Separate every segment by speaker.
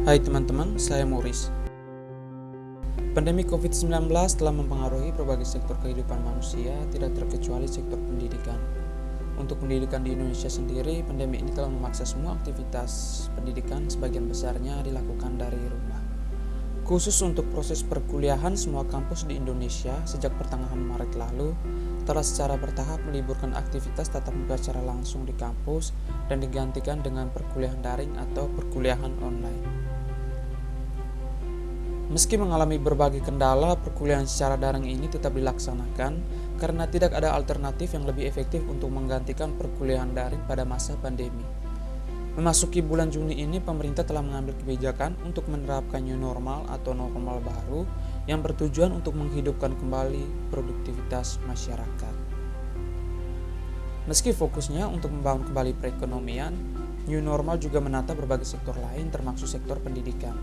Speaker 1: Hai teman-teman, saya Maurice. Pandemi COVID-19 telah mempengaruhi berbagai sektor kehidupan manusia, tidak terkecuali sektor pendidikan. Untuk pendidikan di Indonesia sendiri, pandemi ini telah memaksa semua aktivitas pendidikan sebagian besarnya dilakukan dari rumah. Khusus untuk proses perkuliahan, semua kampus di Indonesia sejak pertengahan Maret lalu telah secara bertahap meliburkan aktivitas tatap muka secara langsung di kampus dan digantikan dengan perkuliahan daring atau perkuliahan online. Meski mengalami berbagai kendala, perkuliahan secara daring ini tetap dilaksanakan karena tidak ada alternatif yang lebih efektif untuk menggantikan perkuliahan daring pada masa pandemi. Memasuki bulan Juni ini, pemerintah telah mengambil kebijakan untuk menerapkan new normal atau normal baru yang bertujuan untuk menghidupkan kembali produktivitas masyarakat. Meski fokusnya untuk membangun kembali perekonomian, new normal juga menata berbagai sektor lain termasuk sektor pendidikan.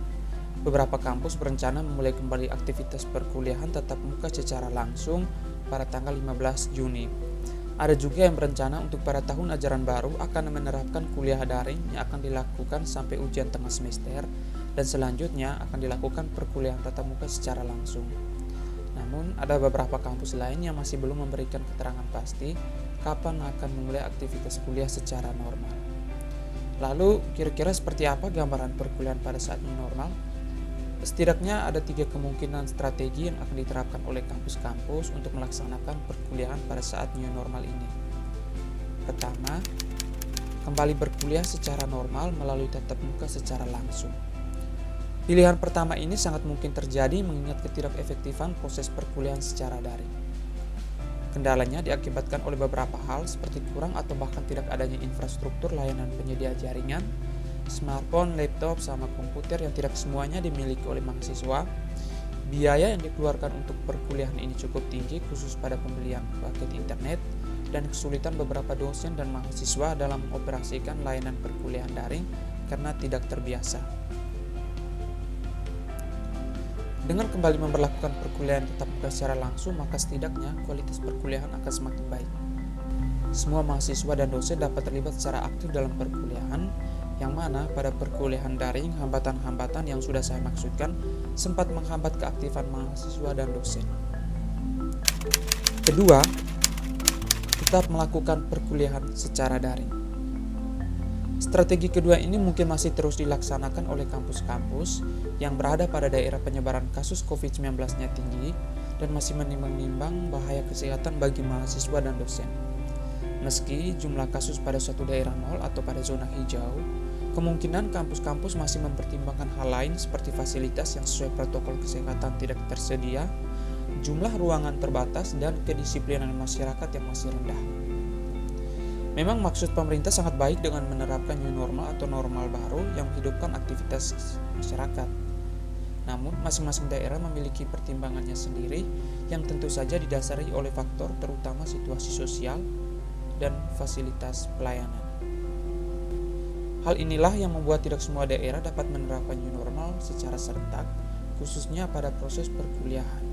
Speaker 1: Beberapa kampus berencana memulai kembali aktivitas perkuliahan tatap muka secara langsung pada tanggal 15 Juni. Ada juga yang berencana untuk pada tahun ajaran baru akan menerapkan kuliah daring yang akan dilakukan sampai ujian tengah semester dan selanjutnya akan dilakukan perkuliahan tatap muka secara langsung. Namun, ada beberapa kampus lain yang masih belum memberikan keterangan pasti kapan akan memulai aktivitas kuliah secara normal. Lalu, kira-kira seperti apa gambaran perkuliahan pada saat new normal? Setidaknya ada 3 kemungkinan strategi yang akan diterapkan oleh kampus-kampus untuk melaksanakan perkuliahan pada saat new normal ini. Pertama, kembali berkuliah secara normal melalui tatap muka secara langsung. Pilihan pertama ini sangat mungkin terjadi mengingat ketidakefektifan proses perkuliahan secara daring. Kendalanya diakibatkan oleh beberapa hal seperti kurang atau bahkan tidak adanya infrastruktur layanan penyedia jaringan, smartphone, laptop, sama komputer yang tidak semuanya dimiliki oleh mahasiswa. Biaya yang dikeluarkan untuk perkuliahan ini cukup tinggi khusus pada pembelian paket internet dan kesulitan beberapa dosen dan mahasiswa dalam mengoperasikan layanan perkuliahan daring karena tidak terbiasa. Dengan kembali memberlakukan perkuliahan tatap muka secara langsung, maka setidaknya kualitas perkuliahan akan semakin baik. Semua mahasiswa dan dosen dapat terlibat secara aktif dalam perkuliahan, yang mana pada perkuliahan daring hambatan-hambatan yang sudah saya maksudkan sempat menghambat keaktifan mahasiswa dan dosen. Kedua, tetap melakukan perkuliahan secara daring. Strategi kedua ini mungkin masih terus dilaksanakan oleh kampus-kampus yang berada pada daerah penyebaran kasus COVID-19-nya tinggi dan masih menimbang-nimbang bahaya kesehatan bagi mahasiswa dan dosen. Meski jumlah kasus pada suatu daerah nol atau pada zona hijau, kemungkinan kampus-kampus masih mempertimbangkan hal lain seperti fasilitas yang sesuai protokol kesehatan tidak tersedia, jumlah ruangan terbatas, dan kedisiplinan masyarakat yang masih rendah. Memang maksud pemerintah sangat baik dengan menerapkan new normal atau normal baru yang menghidupkan aktivitas masyarakat. Namun, masing-masing daerah memiliki pertimbangannya sendiri yang tentu saja didasari oleh faktor terutama situasi sosial dan fasilitas pelayanan. Hal inilah yang membuat tidak semua daerah dapat menerapkan new normal secara serentak, khususnya pada proses perkuliahan.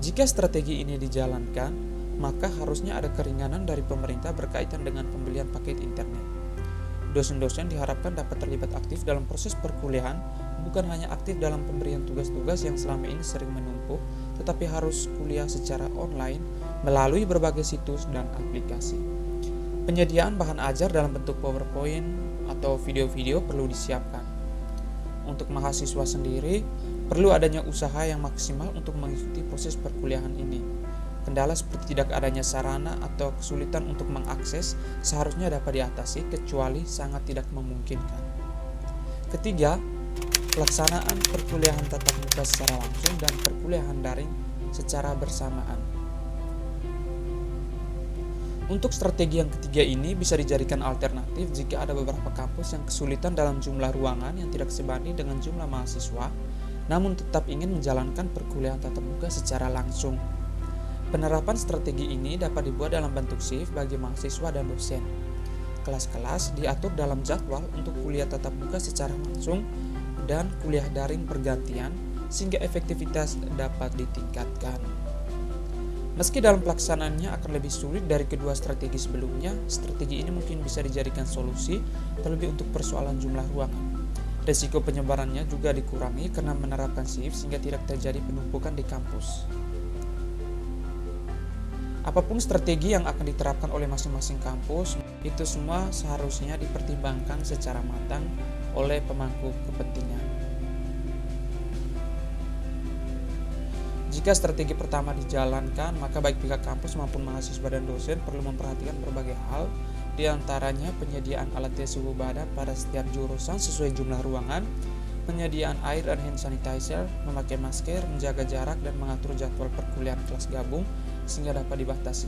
Speaker 1: Jika strategi ini dijalankan, maka harusnya ada keringanan dari pemerintah berkaitan dengan pembelian paket internet. Dosen-dosen diharapkan dapat terlibat aktif dalam proses perkuliahan, bukan hanya aktif dalam pemberian tugas-tugas yang selama ini sering menumpuk, tetapi harus kuliah secara online melalui berbagai situs dan aplikasi. Penyediaan bahan ajar dalam bentuk PowerPoint atau video-video perlu disiapkan. Untuk mahasiswa sendiri, perlu adanya usaha yang maksimal untuk mengikuti proses perkuliahan ini. Kendala seperti tidak adanya sarana atau kesulitan untuk mengakses seharusnya dapat diatasi kecuali sangat tidak memungkinkan. Ketiga, pelaksanaan perkuliahan tatap muka secara langsung dan perkuliahan daring secara bersamaan. Untuk strategi yang ketiga ini bisa dijadikan alternatif jika ada beberapa kampus yang kesulitan dalam jumlah ruangan yang tidak sebanding dengan jumlah mahasiswa, namun tetap ingin menjalankan perkuliahan tatap muka secara langsung. Penerapan strategi ini dapat dibuat dalam bentuk shift bagi mahasiswa dan dosen. Kelas-kelas diatur dalam jadwal untuk kuliah tatap muka secara langsung dan kuliah daring bergantian sehingga efektivitas dapat ditingkatkan. Meski dalam pelaksanaannya akan lebih sulit dari kedua strategi sebelumnya, strategi ini mungkin bisa dijadikan solusi terlebih untuk persoalan jumlah ruangan. Risiko penyebarannya juga dikurangi karena menerapkan shift sehingga tidak terjadi penumpukan di kampus. Apapun strategi yang akan diterapkan oleh masing-masing kampus, itu semua seharusnya dipertimbangkan secara matang oleh pemangku kepentingan. Jika strategi pertama dijalankan, maka baik pihak kampus maupun mahasiswa dan dosen perlu memperhatikan berbagai hal, di antaranya penyediaan alat tes suhu badan pada setiap jurusan sesuai jumlah ruangan, penyediaan air dan hand sanitizer, memakai masker, menjaga jarak, dan mengatur jadwal perkuliahan kelas gabung sehingga dapat dibatasi.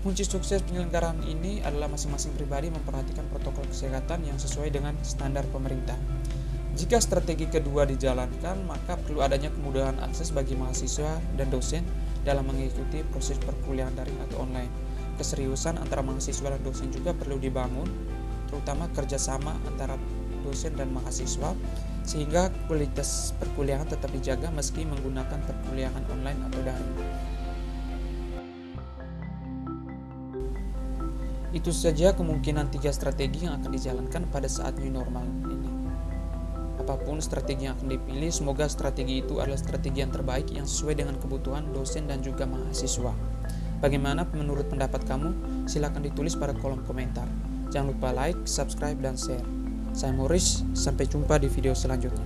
Speaker 1: Kunci sukses penyelenggaraan ini adalah masing-masing pribadi memperhatikan protokol kesehatan yang sesuai dengan standar pemerintah. Jika strategi kedua dijalankan, maka perlu adanya kemudahan akses bagi mahasiswa dan dosen dalam mengikuti proses perkuliahan daring atau online. Keseriusan antara mahasiswa dan dosen juga perlu dibangun, terutama kerjasama antara dosen dan mahasiswa, sehingga kualitas perkuliahan tetap dijaga meski menggunakan perkuliahan online atau daring. Itu saja kemungkinan 3 strategi yang akan dijalankan pada saat new normal ini. Apapun strategi yang akan dipilih, semoga strategi itu adalah strategi yang terbaik yang sesuai dengan kebutuhan dosen dan juga mahasiswa. Bagaimana menurut pendapat kamu? Silakan ditulis pada kolom komentar. Jangan lupa like, subscribe, dan share. Saya Morris, sampai jumpa di video selanjutnya.